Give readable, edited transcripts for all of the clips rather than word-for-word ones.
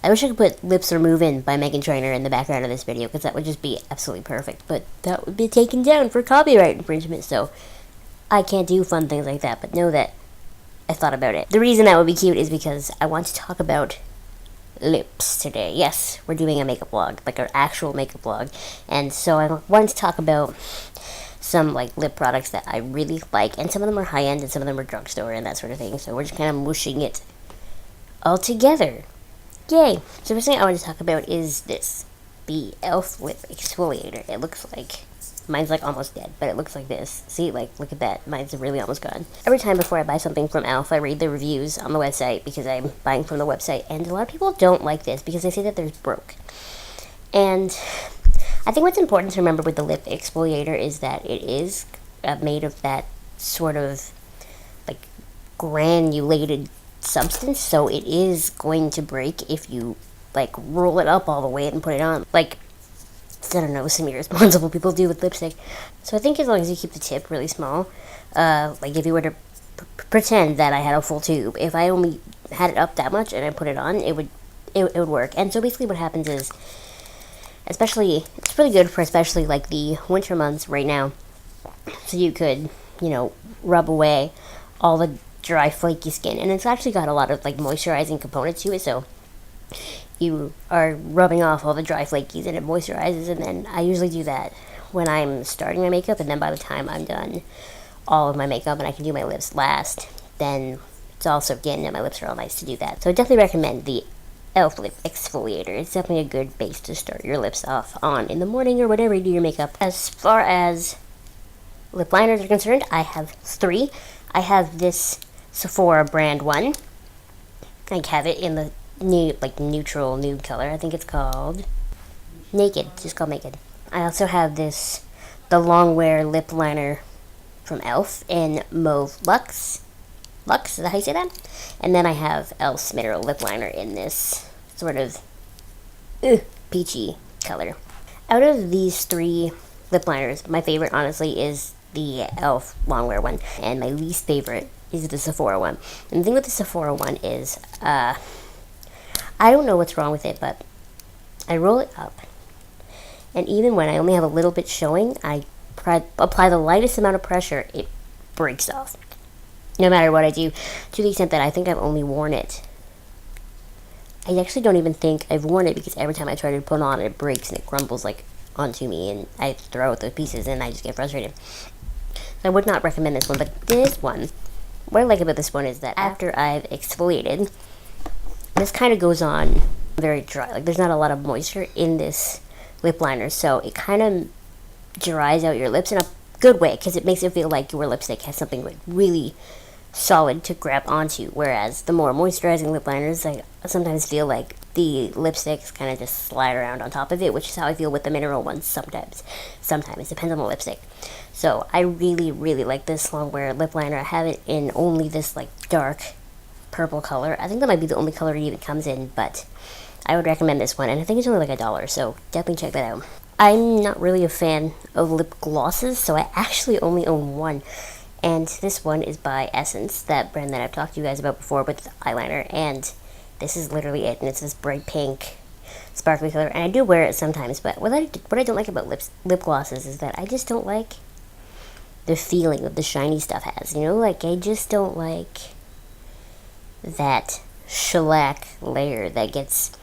I wish I could put Lips Are Movin' by Meghan Trainor in the background of this video, because that would just be absolutely perfect. But that would be taken down for copyright infringement, so I can't do fun things like that, but know that I thought about it. The reason that would be cute is because I want to talk about lips today. Yes, we're doing a makeup vlog, like an actual makeup vlog. And so I wanted to talk about some like lip products that I really like, and some of them are high-end and some of them are drugstore and that sort of thing. So we're just kind of mushing it all together. Yay! So the first thing I want to talk about is this, the Elf Lip Exfoliator. It looks like, mine's like almost dead, but it looks like this. See, like, look at that. Mine's really almost gone. Every time before I buy something from Elf, I read the reviews on the website because I'm buying from the website, and a lot of people don't like this because they say that there's broke. And I think what's important to remember with the lip exfoliator is that it is made of that sort of like granulated substance, so it is going to break if you like roll it up all the way and put it on, like, I don't know, some irresponsible people do with lipstick. So I think as long as you keep the tip really small, like if you were to pretend that I had a full tube, if I only had it up that much and I put it on, it would work. And so basically what happens is, especially, it's really good for especially like the winter months right now, so you could, you know, rub away all the dry flaky skin, and it's actually got a lot of like moisturizing components to it, so you are rubbing off all the dry flakies and it moisturizes. And then I usually do that when I'm starting my makeup, and then by the time I'm done all of my makeup and I can do my lips last, then it's all soaked in and my lips are all nice to do that. So I definitely recommend the Elf Lip Exfoliator. It's definitely a good base to start your lips off on in the morning or whatever you do your makeup. As far as lip liners are concerned, I have 3. I have this Sephora brand one. I have it in the new, like, neutral nude color. I think it's called Naked. It's just called Naked. I also have this, the Longwear lip liner from Elf in Mauve Luxe. Luxe, is that how you say that? And then I have Elf's Mineral Lip Liner in this sort of peachy color. Out of these 3 lip liners, my favorite, honestly, is the Elf Longwear one, and my least favorite is the Sephora one. And the thing with the Sephora one is, I don't know what's wrong with it, but I roll it up, and even when I only have a little bit showing, I apply the lightest amount of pressure, it breaks off. No matter what I do, to the extent that I think I've only worn it. I actually don't even think I've worn it, because every time I try to put it on, it breaks and it crumbles like onto me, and I throw out those pieces and I just get frustrated. So I would not recommend this one, but this one, what I like about this one is that after I've exfoliated, this kind of goes on very dry. Like, there's not a lot of moisture in this lip liner, so it kind of dries out your lips in a good way, because it makes it feel like your lipstick has something like really solid to grab onto, whereas the more moisturizing lip liners, I sometimes feel like the lipsticks kind of just slide around on top of it, which is how I feel with the mineral ones sometimes. Sometimes, depends on the lipstick. So I really, really like this Longwear lip liner. I have it in only this like dark purple color. I think that might be the only color it even comes in, but I would recommend this one, and I think it's only like $1, so definitely check that out. I'm not really a fan of lip glosses, so I actually only own one, and this one is by Essence, that brand that I've talked to you guys about before with the eyeliner, and this is literally it, and it's this bright pink sparkly color, and I do wear it sometimes, but what I don't like about lip glosses is that I just don't like the feeling that the shiny stuff has, you know, like, I just don't like that shellac layer that gets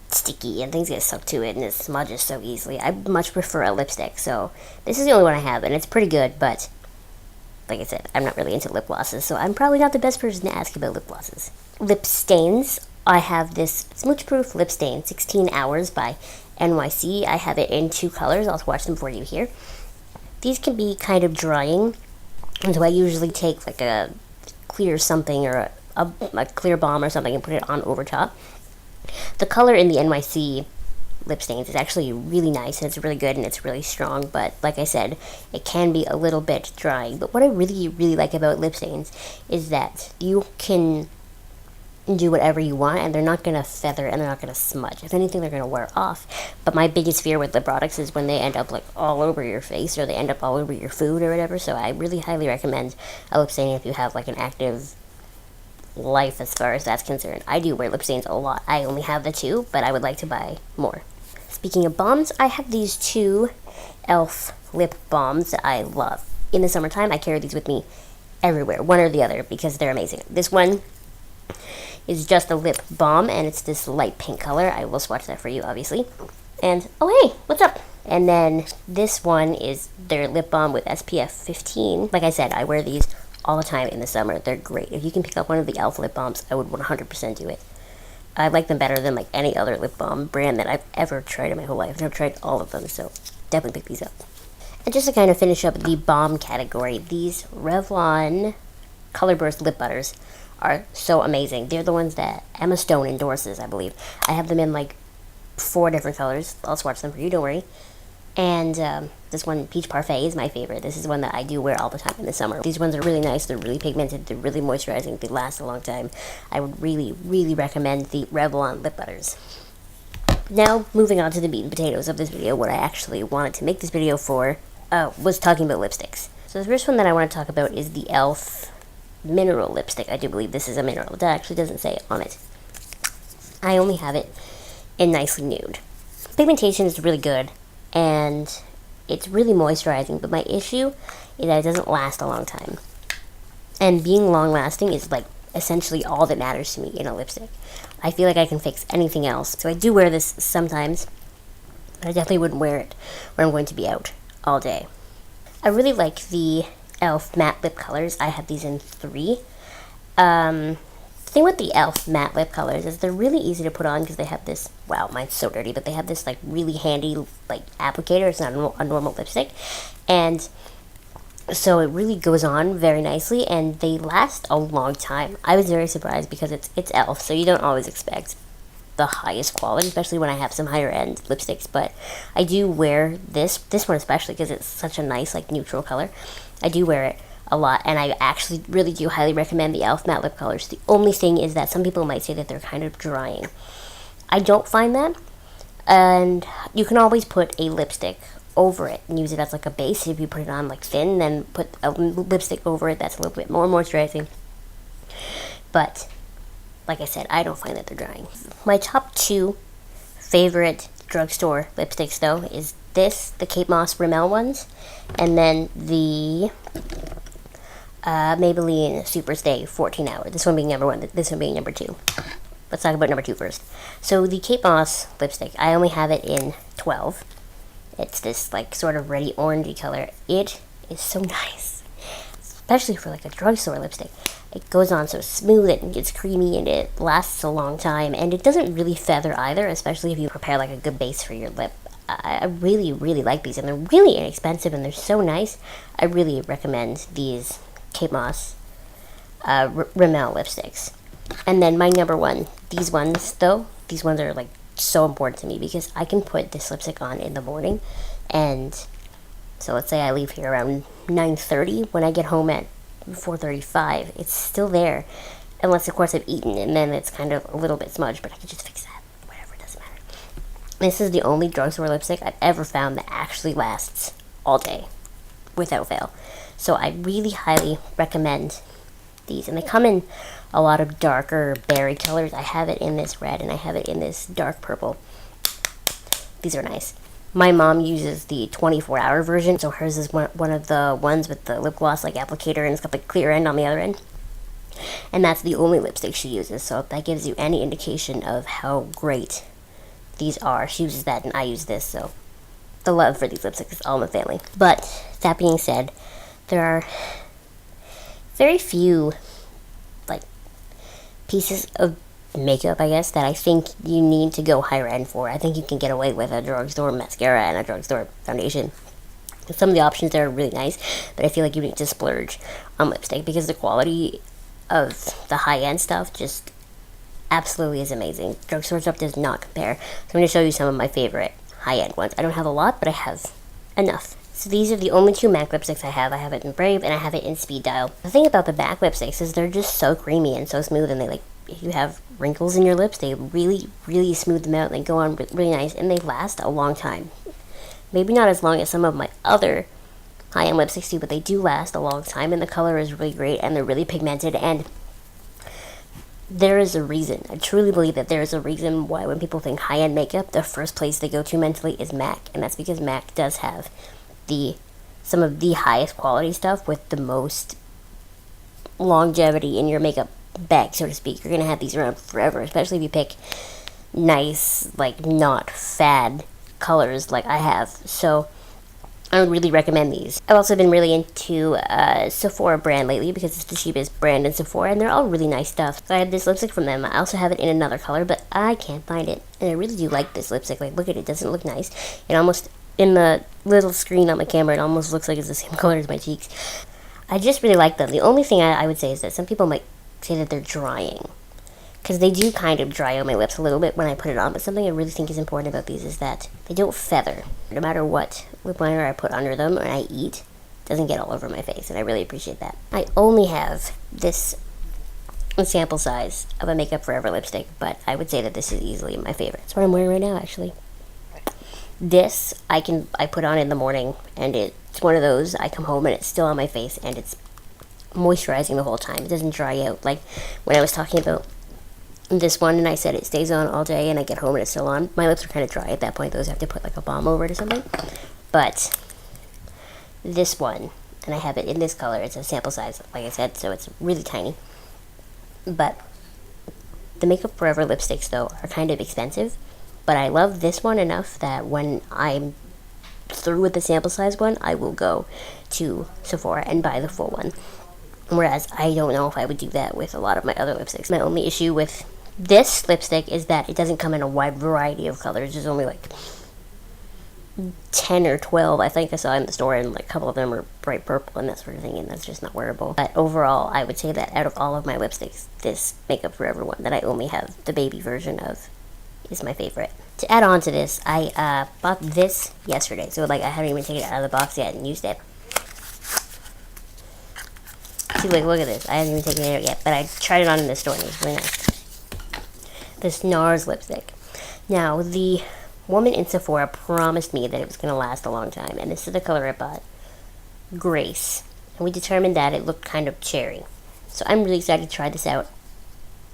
sticky and things get stuck to it and it smudges so easily. I much prefer a lipstick, so this is the only one I have, and it's pretty good, but like I said, I'm not really into lip glosses, so I'm probably not the best person to ask about lip glosses. Lip stains, I have this Smooch Proof Lip Stain 16 Hours by NYC. I have it in 2 colors. I'll swatch them for you here. These can be kind of drying, and so I usually take like a clear something or a clear balm or something and put it on over top. The color in the NYC lip stains is actually really nice, and it's really good, and it's really strong, but like I said, it can be a little bit drying. But what I really, really like about lip stains is that you can do whatever you want, and they're not going to feather, and they're not going to smudge. If anything, they're going to wear off. But my biggest fear with lip products is when they end up like all over your face, or they end up all over your food or whatever, so I really highly recommend a lip stain if you have like an active life as far as that's concerned. I do wear lip stains a lot. I only have the two, but I would like to buy more. Speaking of balms, I have these Two Elf Lip Balms that I love. In the summertime, I carry these with me everywhere, one or the other, because they're amazing. This one is just a lip balm, and it's this light pink color. I will swatch that for you, obviously. And, oh hey, what's up? And then this one is their lip balm with SPF 15. Like I said, I wear these all the time in the summer. They're great. If you can pick up one of the Elf lip balms, I would 100% do it. I like them better than like any other lip balm brand that I've ever tried in my whole life. I've tried all of them, so definitely pick these up. And just to kind of finish up the balm category, these Revlon Colorburst Lip Butters are so amazing. They're the ones that Emma Stone endorses, I believe. I have them in like 4 different colors. I'll swatch them for you, don't worry. And this one, Peach Parfait, is my favorite. This is one that I do wear all the time in the summer. These ones are really nice. They're really pigmented. They're really moisturizing. They last a long time. I would really, really recommend the Revlon Lip Butters. Now, moving on to the meat and potatoes of this video, what I actually wanted to make this video for was talking about lipsticks. So the first one that I want to talk about is the e.l.f. Mineral Lipstick. I do believe this is a mineral. That actually doesn't say it on it. I only have it in Nicely Nude. Pigmentation is really good, and it's really moisturizing, but my issue is that it doesn't last a long time. And being long-lasting is like essentially all that matters to me in a lipstick. I feel like I can fix anything else. So I do wear this sometimes, but I definitely wouldn't wear it when I'm going to be out all day. I really like the e.l.f. matte lip colors. I have these in 3. The thing with the e.l.f. matte lip colors is they're really easy to put on because they have this, wow, mine's so dirty, but they have this like really handy like applicator. It's not a normal lipstick, and so it really goes on very nicely, and they last a long time. I was very surprised because it's e.l.f., so you don't always expect the highest quality, especially when I have some higher end lipsticks, but I do wear this one especially because it's such a nice like neutral color. I do wear it a lot, and I actually really do highly recommend the e.l.f. matte lip colors. The only thing is that some people might say that they're kind of drying. I don't find that, and you can always put a lipstick over it and use it as like a base. If you put it on like thin, then put a lipstick over it that's a little bit more moisturizing. But like I said, I don't find that they're drying. My top 2 favorite drugstore lipsticks though is the Kate Moss Rimmel ones, and then the Maybelline Superstay 14 Hour. This one being number 1, this one being number 2. Let's talk about number 2 first. So the Kate Moss lipstick, I only have it in 12. It's this like sort of reddy orangey color. It is so nice, especially for like a drugstore lipstick. It goes on so smooth, and it's creamy, and it lasts a long time, and it doesn't really feather either, especially if you prepare like a good base for your lip. I really, really like these, and they're really inexpensive, and they're so nice. I really recommend these Kate Moss Rimmel lipsticks. And then my number 1, these ones though, these ones are like so important to me because I can put this lipstick on in the morning, and so let's say I leave here around 9:30. When I get home at 4:35, it's still there, unless of course I've eaten, and then it's kind of a little bit smudged, but I can just fix that. Whatever, it doesn't matter. This is the only drugstore lipstick I've ever found that actually lasts all day, without fail. So I really highly recommend these, and they come in a lot of darker berry colors. I have it in this red, and I have it in this dark purple. These are nice. My mom uses the 24-hour version, so hers is one of the ones with the lip gloss like applicator, and it's got the clear end on the other end. And that's the only lipstick she uses, so if that gives you any indication of how great these are. She uses that, and I use this, so the love for these lipsticks is all in the family. But that being said, there are very few like pieces of makeup, I guess, that I think you need to go higher end for. I think you can get away with a drugstore mascara and a drugstore foundation. Some of the options there are really nice, but I feel like you need to splurge on lipstick because the quality of the high-end stuff just absolutely is amazing. Drugstore stuff does not compare. So I'm going to show you some of my favorite high-end ones. I don't have a lot, but I have enough. So these are the only 2 MAC lipsticks I have. I have it in Brave, and I have it in Speed Dial. The thing about the MAC lipsticks is they're just so creamy and so smooth, and they like, if you have wrinkles in your lips, they really, really smooth them out, and they go on really nice, and they last a long time. Maybe not as long as some of my other high-end lipsticks do, but they do last a long time, and the color is really great, and they're really pigmented, and there is a reason. I truly believe that there is a reason why when people think high-end makeup, the first place they go to mentally is MAC, and that's because MAC does have some of the highest quality stuff with the most longevity in your makeup bag, so to speak. You're gonna have these around forever, especially if you pick nice, like, not fad colors like I have. So I would really recommend these. I've also been really into Sephora brand lately because it's the cheapest brand in Sephora, and they're all really nice stuff. So I have this lipstick from them. I also have it in another color, but I can't find it. And I really do like this lipstick. Like, look at it. Doesn't it look nice? It almost, in the little screen on my camera, it almost looks like it's the same color as my cheeks. I just really like them. The only thing I would say is that some people might say that they're drying, because they do kind of dry out my lips a little bit when I put it on. But something I really think is important about these is that they don't feather. No matter what lip liner I put under them or I eat, it doesn't get all over my face, and I really appreciate that. I only have this sample size of a Makeup Forever lipstick, but I would say that this is easily my favorite. It's what I'm wearing right now, actually. This I put on in the morning, and it's one of those, I come home and it's still on my face, and it's moisturizing the whole time. It doesn't dry out. Like when I was talking about this one and I said it stays on all day and I get home and it's still on, my lips are kind of dry at that point. Those have to put like a balm over it or something. But this one, and I have it in this color, it's a sample size, like I said, so it's really tiny. But the Makeup Forever lipsticks, though, are kind of expensive. But I love this one enough that when I'm through with the sample size one, I will go to Sephora and buy the full one. Whereas I don't know if I would do that with a lot of my other lipsticks. My only issue with this lipstick is that it doesn't come in a wide variety of colors. There's only like 10 or 12 I think I saw in the store, and like a couple of them are bright purple and that sort of thing, and that's just not wearable. But overall, I would say that out of all of my lipsticks, this Makeup Forever one that I only have the baby version of is my favorite. To add on to this, I bought this yesterday, so like I haven't even taken it out of the box yet and used it. See, like, look at this. I haven't even taken it out yet, but I tried it on in the store and it was really nice. This NARS lipstick. Now, the woman in Sephora promised me that it was going to last a long time, and this is the color I bought, Grace. And we determined that it looked kind of cherry. So I'm really excited to try this out,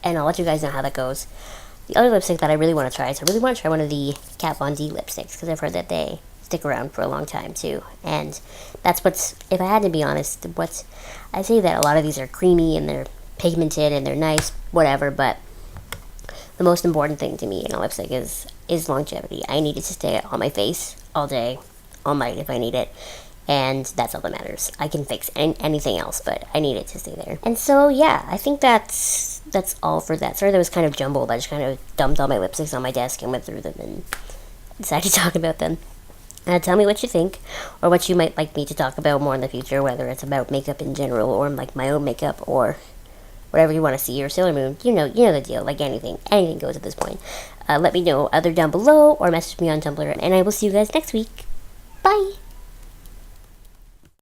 and I'll let you guys know how that goes. The other lipstick that I really want to try is I really want to try one of the Kat Von D lipsticks, because I've heard that they stick around for a long time too. And that's what's, if I had to be honest, I say that a lot of these are creamy and they're pigmented and they're nice, whatever, but the most important thing to me in a lipstick is longevity. I need it to stay on my face all day, all night if I need it. And that's all that matters. I can fix anything else, but I need it to stay there. And so, yeah, I think that's all for that. Sorry that was kind of jumbled. I just kind of dumped all my lipsticks on my desk and went through them and decided to talk about them. Tell me what you think, or what you might like me to talk about more in the future, whether it's about makeup in general, or like my own makeup, or whatever you want to see, or Sailor Moon. You know the deal. Like anything goes at this point. Let me know either down below or message me on Tumblr, and I will see you guys next week. Bye!